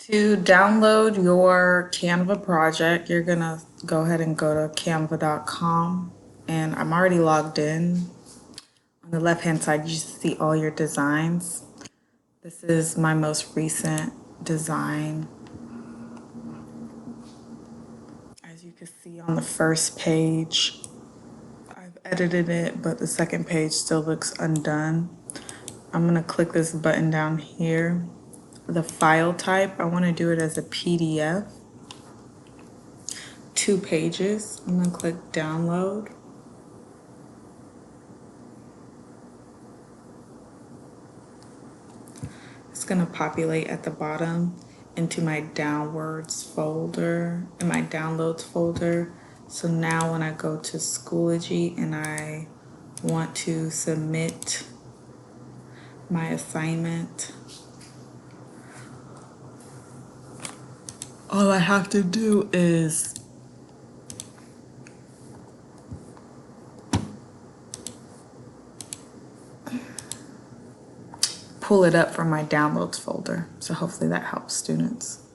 To download your Canva project, you're gonna go ahead and go to canva.com, and I'm already logged in. On the left-hand side, you see all your designs. This is my most recent design. As you can see on the first page, I've edited it, but the second page still looks undone. I'm gonna click this button down here. The file type, I wanna do it as a PDF. 2 pages. I'm gonna click download. It's gonna populate at the bottom into my downloads folder, So now when I go to Schoology and I want to submit my assignment, all I have to do is pull it up from my downloads folder. So hopefully that helps students.